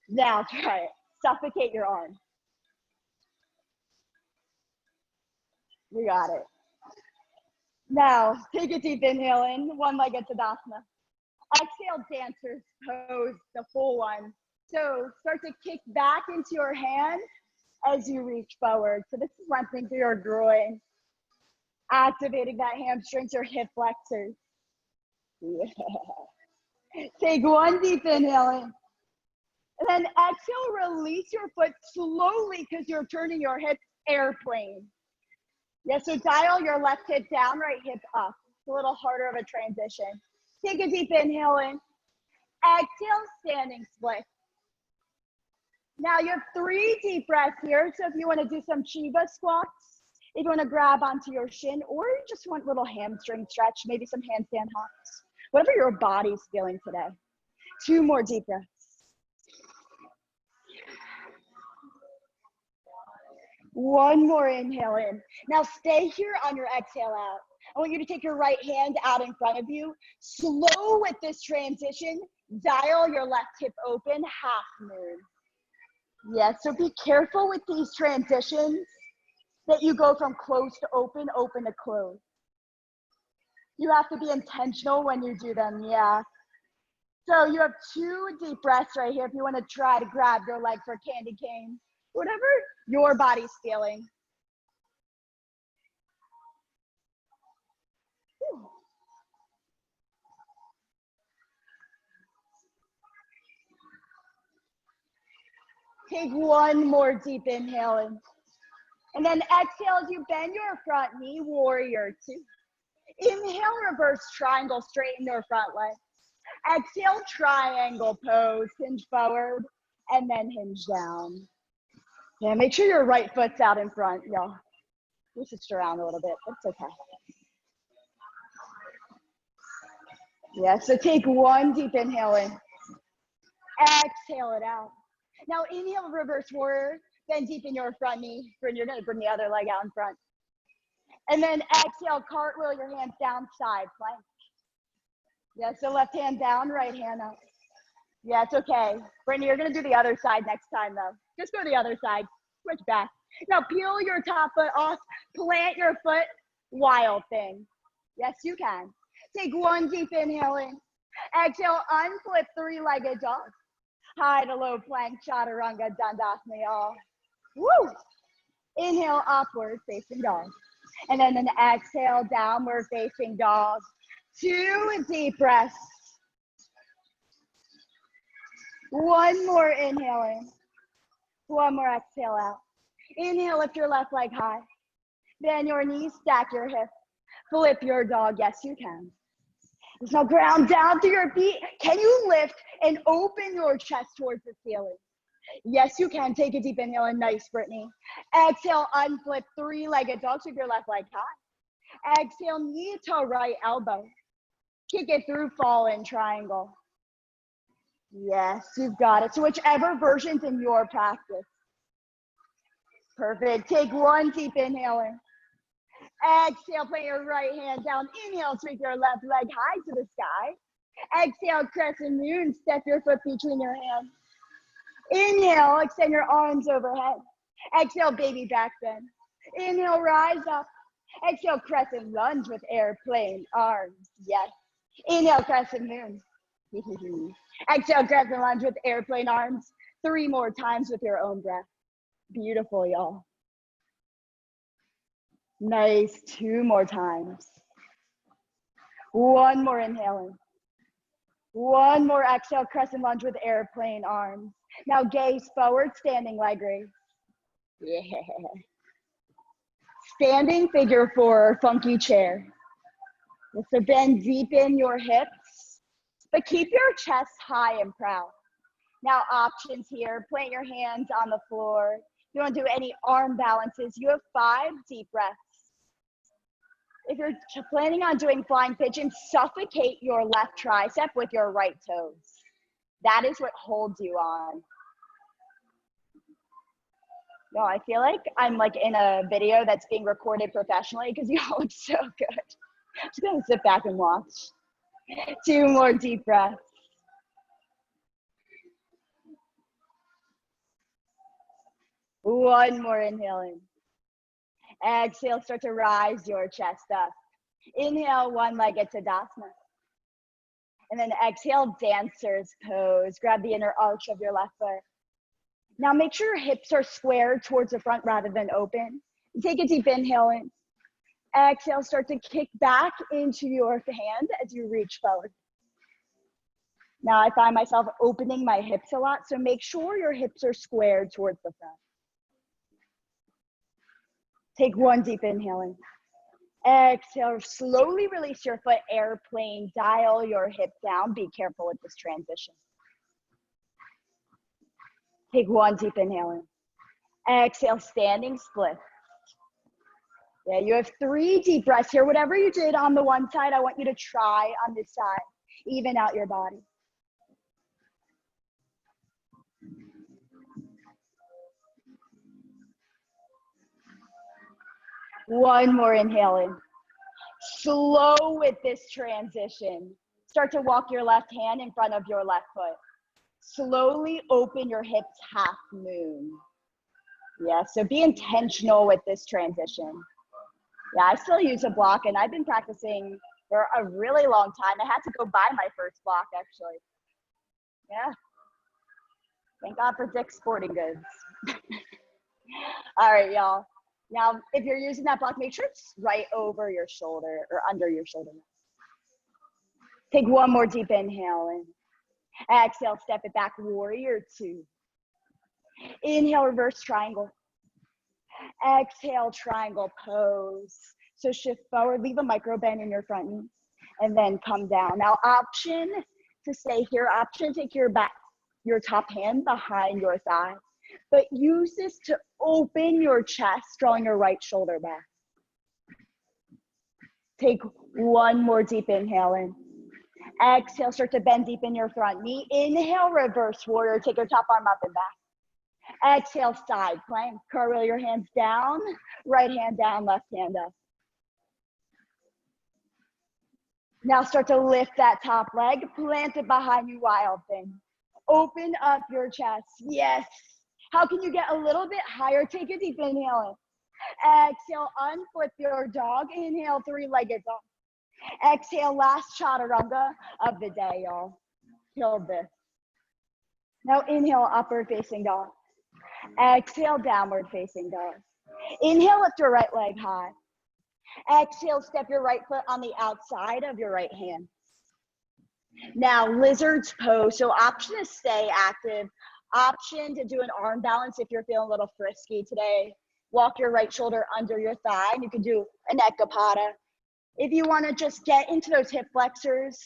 Now try it. Suffocate your arm. You got it. Now, take a deep inhale in, one-legged Tadasana. Exhale, dancer's pose, the full one. So start to kick back into your hand as you reach forward. So this is lengthening through your groin, activating that hamstrings, your hip flexors. Yeah. Take one deep inhale in. And then exhale, release your foot slowly because you're turning your hips airplane. Yeah, so dial your left hip down, right hip up. It's a little harder of a transition. Take a deep inhale in. Exhale, standing split. Now you have 3 deep breaths here. So if you want to do some Shiva squats, if you want to grab onto your shin, or you just want a little hamstring stretch, maybe some handstand hops, whatever your body's feeling today. 2 more deep breaths. One more inhale in. Now stay here on your exhale out. I want you to take your right hand out in front of you. Slow with this transition. Dial your left hip open, half moon. Yes, so be careful with these transitions that you go from close to open, open to close. You have to be intentional when you do them, yeah. So you have 2 deep breaths right here if you want to try to grab your leg for candy cane. Whatever your body's feeling. Whew. Take one more deep inhale in. And then exhale as you bend your front knee, warrior 2. Inhale, reverse triangle, straighten your front leg. Exhale, triangle pose, hinge forward, and then hinge down. Yeah, make sure your right foot's out in front, y'all. We switched around a little bit, but it's okay. Yeah, so take one deep inhale in. Exhale it out. Now inhale, reverse warrior, then deepen your front knee. You're gonna bring the other leg out in front. And then exhale, cartwheel your hands down, side plank. Yeah, so left hand down, right hand up. Yeah, it's okay. Brittany, you're gonna do the other side next time though. Just go to the other side, switch back. Now peel your top foot off, plant your foot, wild thing. Yes, you can. Take one deep inhale in. Exhale, unflip 3-legged dog. High to low plank, chaturanga, dandasana, y'all. Woo! Inhale, upward facing dog. And then an exhale, downward facing dog. 2 deep breaths. One more inhale in. One more exhale out. Inhale, lift your left leg high. Bend your knees, stack your hips. Flip your dog. Yes, you can. Now ground down through your feet. Can you lift and open your chest towards the ceiling? Yes, you can. Take a deep inhale and nice, Brittany. Exhale, unflip 3-legged dog. Keep your left leg high. Exhale, knee to right elbow. Kick it through, fall in triangle. Yes, you've got it. So whichever version's in your practice. Perfect. Take one deep inhale in. Exhale, plant your right hand down. Inhale, sweep your left leg high to the sky. Exhale, crescent moon. Step your foot between your hands. Inhale, extend your arms overhead. Exhale, baby back bend. Inhale, rise up. Exhale, crescent lunge with airplane arms. Yes. Inhale, crescent moon. Exhale, crescent lunge with airplane arms. 3 more times with your own breath. Beautiful, y'all. Nice, 2 more times. 1 more inhaling. 1 more exhale, crescent lunge with airplane arms. Now gaze forward, standing leg raise. Yeah. Standing figure 4, funky chair. So bend deep in your hips, but keep your chest high and proud. Now options here, plant your hands on the floor. You don't do any arm balances. You have 5 deep breaths. If you're planning on doing flying pigeon, suffocate your left tricep with your right toes. That is what holds you on. No, I feel like I'm like in a video that's being recorded professionally because you all look so good. I'm just gonna sit back and watch. 2 more deep breaths. One more inhaling. Exhale, start to rise your chest up. Inhale, one-legged Tadasana. And then exhale, dancer's pose. Grab the inner arch of your left foot. Now make sure your hips are squared towards the front rather than open. Take a deep inhale in. Exhale, start to kick back into your hand as you reach forward. Now I find myself opening my hips a lot, so make sure your hips are squared towards the front. Take 1 deep inhale in. Exhale, slowly release your foot, airplane, dial your hip down. Be careful with this transition. Take 1 deep inhale in. Exhale, standing split. Yeah, you have 3 deep breaths here. Whatever you did on the one side, I want you to try on this side. Even out your body. One more inhale in. Slow with this transition. Start to walk your left hand in front of your left foot. Slowly open your hips, half moon. Yeah, so be intentional with this transition. Yeah, I still use a block and I've been practicing for a really long time. I had to go buy my first block actually. Yeah. Thank God for Dick's Sporting Goods. All right, y'all. Now, if you're using that block, make sure it's right over your shoulder or under your shoulder. Take 1 more deep inhale in. Exhale, step it back, warrior 2. Inhale, reverse triangle. Exhale, triangle pose. So shift forward, leave a micro bend in your front knee, and then come down. Now, option to stay here, option to take your top hand behind your thigh. But use this to open your chest, drawing your right shoulder back. Take 1 more deep inhale in. Exhale, start to bend deep in your front knee. Inhale, reverse warrior. Take your top arm up and back. Exhale, side plank. Cartwheel your hands down. Right hand down, left hand up. Now start to lift that top leg. Plant it behind you, wild thing. Open up your chest. Yes. How can you get a little bit higher? Take a deep inhale in. Exhale, unflip your dog. Inhale, 3-legged dog. Exhale, last chaturanga of the day, y'all. Killed this. Now inhale, upward facing dog. Exhale, downward facing dog. Inhale, lift your right leg high. Exhale, step your right foot on the outside of your right hand. Now, lizard's pose. So option to stay active. Option to do an arm balance if you're feeling a little frisky today. Walk your right shoulder under your thigh, and you can do an ekapada. If you want to just get into those hip flexors,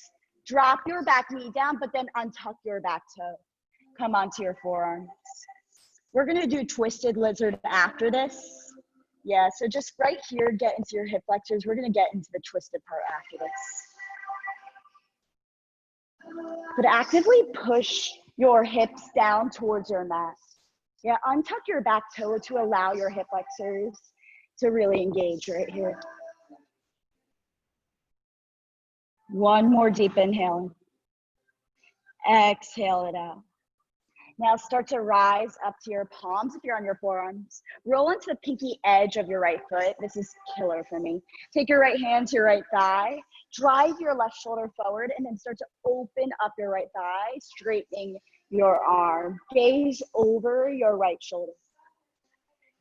drop your back knee down, but then untuck your back toe. Come onto your forearms. We're going to do twisted lizard after this. Yeah, so just right here, get into your hip flexors. We're going to get into the twisted part after this. But actively push your hips down towards your mat. Yeah, untuck your back toe to allow your hip flexors to really engage right here. 1 more deep inhale. Exhale it out. Now start to rise up to your palms if you're on your forearms. Roll into the pinky edge of your right foot. This is killer for me. Take your right hand to your right thigh. Drive your left shoulder forward and then start to open up your right thigh, straightening your arm. Gaze over your right shoulder.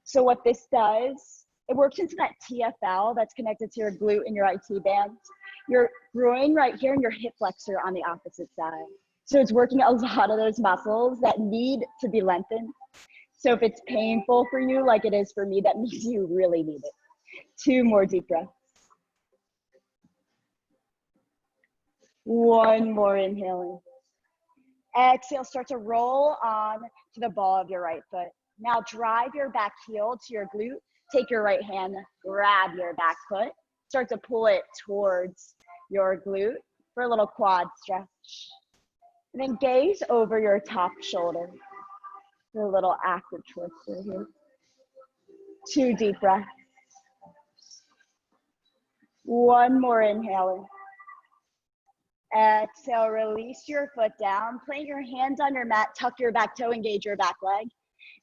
So what this does it works into that TFL that's connected to your glute and your IT band. Your groin right here and your hip flexor on the opposite side. So it's working a lot of those muscles that need to be lengthened. So if it's painful for you, like it is for me, that means you really need it. 2 more deep breaths. 1 more inhaling. Exhale, start to roll on to the ball of your right foot. Now drive your back heel to your glute. Take your right hand, grab your back foot. Start to pull it towards your glute for a little quad stretch. And then gaze over your top shoulder for a little active twister here. 2 deep breaths. 1 more inhaling. Exhale, release your foot down. Plant your hands on your mat, tuck your back toe, engage your back leg.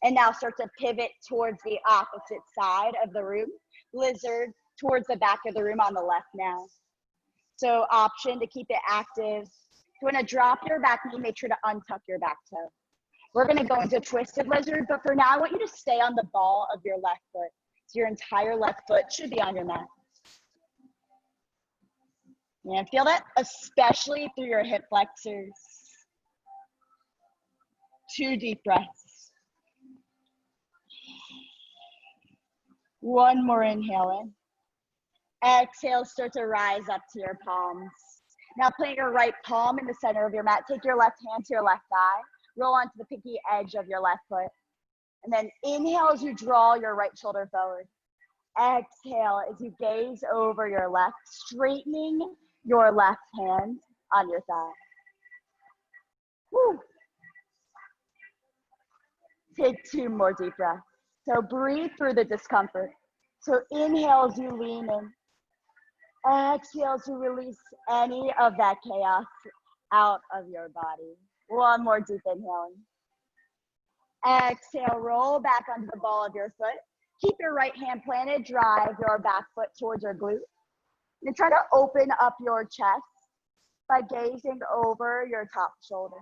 And now start to pivot towards the opposite side of the room. Lizard towards the back of the room on the left now. So option to keep it active. If you want to drop your back knee, make sure to untuck your back toe. We're going to go into twisted lizard, but for now, I want you to stay on the ball of your left foot. So your entire left foot should be on your mat. And feel that, especially through your hip flexors. 2 deep breaths. 1 more inhale in. Exhale, start to rise up to your palms. Now plant your right palm in the center of your mat. Take your left hand to your left thigh. Roll onto the pinky edge of your left foot. And then inhale as you draw your right shoulder forward. Exhale as you gaze over your left, straightening your left hand on your thigh. Woo. Take 2 more deep breaths. So breathe through the discomfort. So inhale as you lean in. Exhale as you release any of that chaos out of your body. 1 more deep inhaling. Exhale, roll back onto the ball of your foot. Keep your right hand planted, drive your back foot towards your glute. And try to open up your chest by gazing over your top shoulder.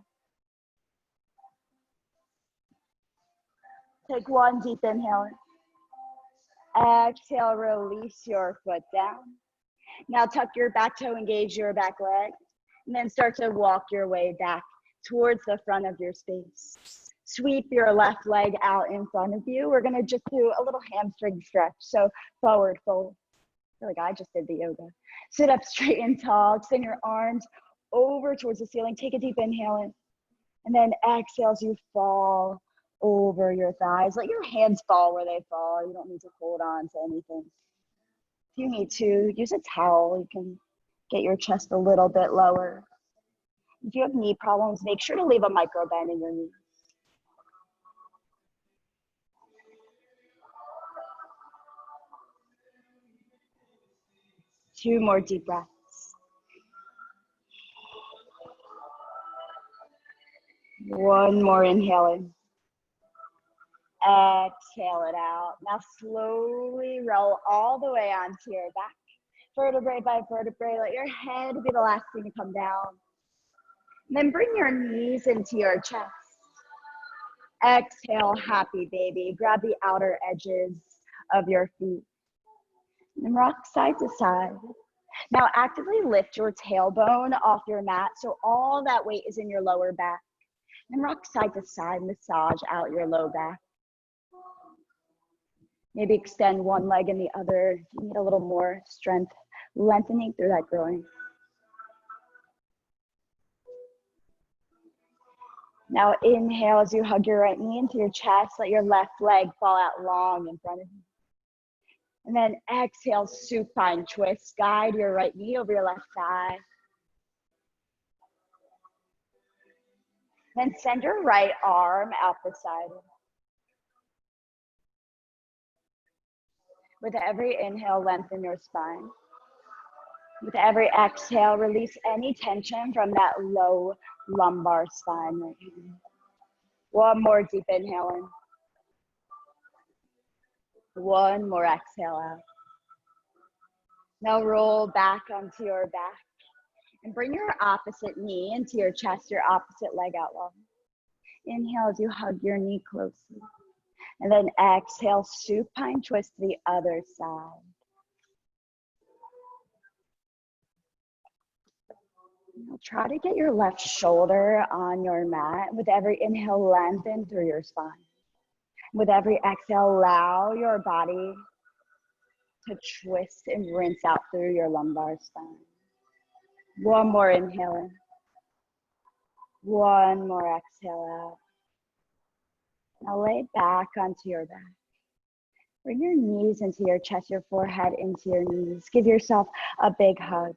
Take 1 deep inhale. Exhale, release your foot down. Now tuck your back toe, engage your back leg, and then start to walk your way back towards the front of your space. Sweep your left leg out in front of you. We're gonna just do a little hamstring stretch. So forward fold. I feel like I just did the yoga. Sit up straight and tall, extend your arms over towards the ceiling. Take a deep inhale in, and then exhale as you fall over your thighs. Let your hands fall where they fall. You don't need to hold on to anything. If you need to, use a towel. You can get your chest a little bit lower. If you have knee problems, make sure to leave a micro bend in your knees. Two more deep breaths. One more inhale in. Exhale it out. Now slowly roll all the way onto your back. Vertebrae by vertebrae. Let your head be the last thing to come down. And then bring your knees into your chest. Exhale, happy baby. Grab the outer edges of your feet. And rock side to side. Now actively lift your tailbone off your mat so all that weight is in your lower back. And rock side to side, massage out your low back. Maybe extend one leg and the other. You need a little more strength, lengthening through that groin. Now inhale as you hug your right knee into your chest. Let your left leg fall out long in front of you. And then exhale, supine twist. Guide your right knee over your left thigh. Then send your right arm out the side. With every inhale, lengthen your spine. With every exhale, release any tension from that low lumbar spine right here. One more deep inhale in. One more exhale out. Now roll back onto your back and bring your opposite knee into your chest, your opposite leg out long. Inhale as you hug your knee closely. And then exhale, supine twist to the other side. Now try to get your left shoulder on your mat. With every inhale, lengthen through your spine. With every exhale, allow your body to twist and rinse out through your lumbar spine. One more inhale in. One more exhale out. Now lay back onto your back. Bring your knees into your chest, your forehead into your knees. Give yourself a big hug.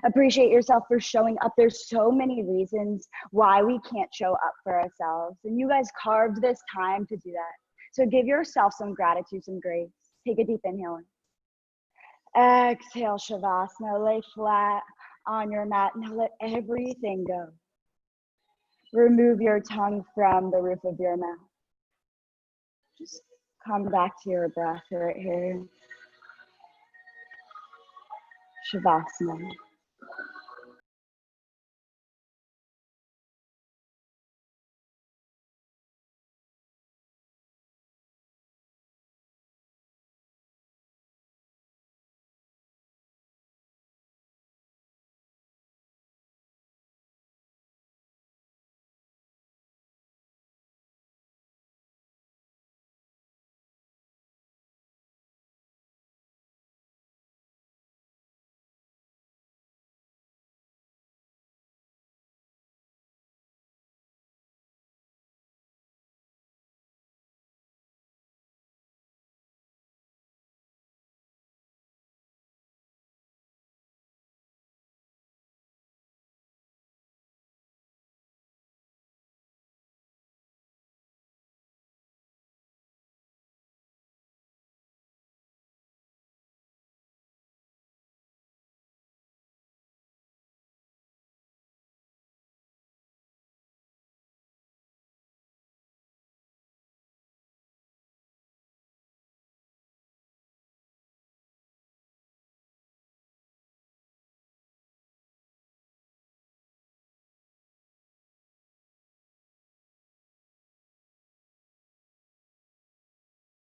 Appreciate yourself for showing up. There's so many reasons why we can't show up for ourselves. And you guys carved this time to do that. So give yourself some gratitude, some grace. Take a deep inhale in. Exhale, Shavasana. Lay flat on your mat. Now let everything go. Remove your tongue from the roof of your mouth. Just come back to your breath right here. Shavasana.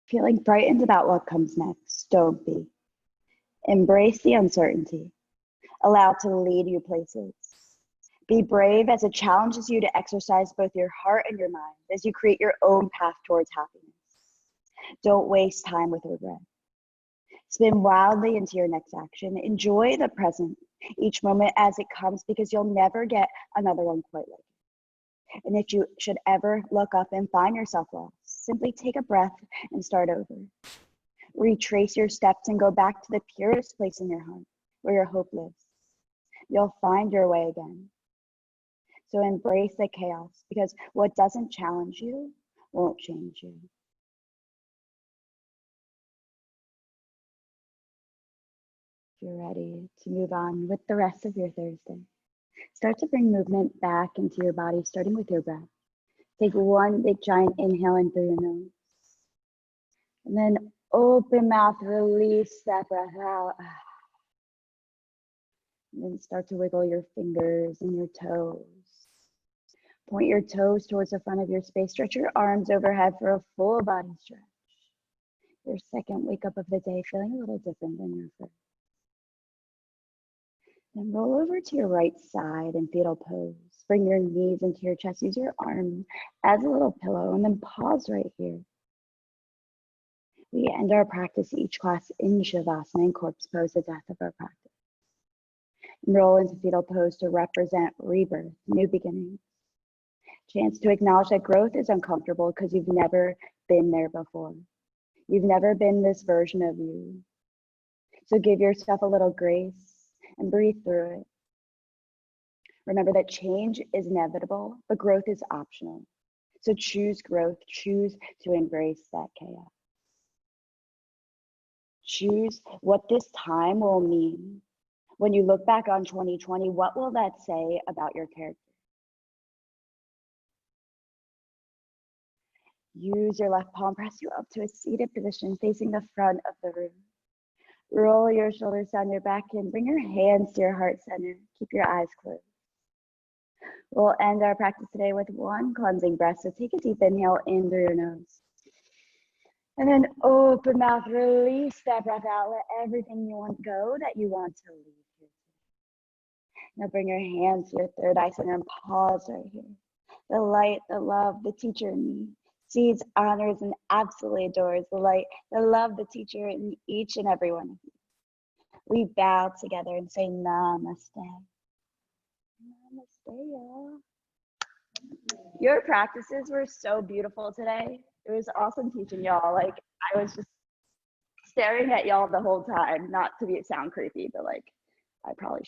Feeling frightened about what comes next, don't be. Embrace the uncertainty. Allow it to lead you places. Be brave as it challenges you to exercise both your heart and your mind as you create your own path towards happiness. Don't waste time with regret. Spin wildly into your next action. Enjoy the present, each moment as it comes, because you'll never get another one quite like it. And if you should ever look up and find yourself lost, simply take a breath and start over. Retrace your steps and go back to the purest place in your heart, where your hope lives. You'll find your way again. So embrace the chaos, because what doesn't challenge you won't change you. If you're ready to move on with the rest of your Thursday, start to bring movement back into your body, starting with your breath. Take one big giant inhale in through your nose. And then open mouth, release that breath out. And then start to wiggle your fingers and your toes. Point your toes towards the front of your space. Stretch your arms overhead for a full body stretch. Your second wake up of the day feeling a little different than your first. Then roll over to your right side in fetal pose. Bring your knees into your chest. Use your arm as a little pillow, and then pause right here. We end our practice each class in Shavasana and corpse pose, the death of our practice. And roll into fetal pose to represent rebirth, new beginnings. Chance to acknowledge that growth is uncomfortable because you've never been there before. You've never been this version of you. So give yourself a little grace and breathe through it. Remember that change is inevitable, but growth is optional. So choose growth, choose to embrace that chaos. Choose what this time will mean. When you look back on 2020, what will that say about your character? Use your left palm, press you up to a seated position facing the front of the room. Roll your shoulders down your back and bring your hands to your heart center. Keep your eyes closed. We'll end our practice today with one cleansing breath. So take a deep inhale in through your nose. And then open mouth, release that breath out. Let everything you want go that you want to leave here. Now bring your hands to your third eye center and pause right here. The light, the love, the teacher in me sees, honors, and absolutely adores the light, the love, the teacher in each and every one of you. We bow together and say namaste. Namaste, y'all. Your practices were so beautiful today. It was awesome teaching y'all. Like, I was just staring at y'all the whole time, not to sound creepy, but like, I probably